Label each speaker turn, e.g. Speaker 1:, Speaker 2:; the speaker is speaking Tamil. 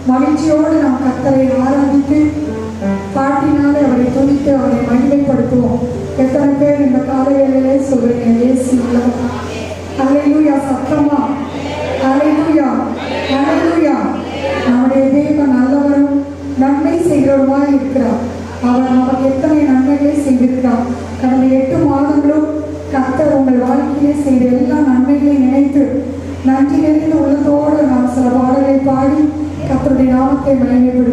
Speaker 1: மகிழ்ச்சியோடு நாம் கர்த்தரை ஆராதித்து பாட்டினாலே அவரை துதித்து அவரை மகிமைப்படுத்துவோம். எத்தனை பேர் இந்த காலையிலே சொல்றீங்க இயேசு நல்லவர்? அல்லேலூயா சத்தமா, அல்லேலூயா, அல்லேலூயா. நம்முடைய தேவன் நல்லவரும் நன்மை செய்கிறவருமாய் இருக்கிறார். அவர் நமக்கு எத்தனை நன்மைகளை செய்திருக்கிறார். கடந்த 8 மாதங்களும் கர்த்தர் உங்கள் வாழ்க்கையிலே செய்த எல்லா நன்மைகளையும் நினைத்து நன்றி நிறைந்த உள்ளத்தோடு நாம் சில பாடலை பாடி கர்த்தருடைய நாமத்தை மகிமைப்படுத்துவோம்.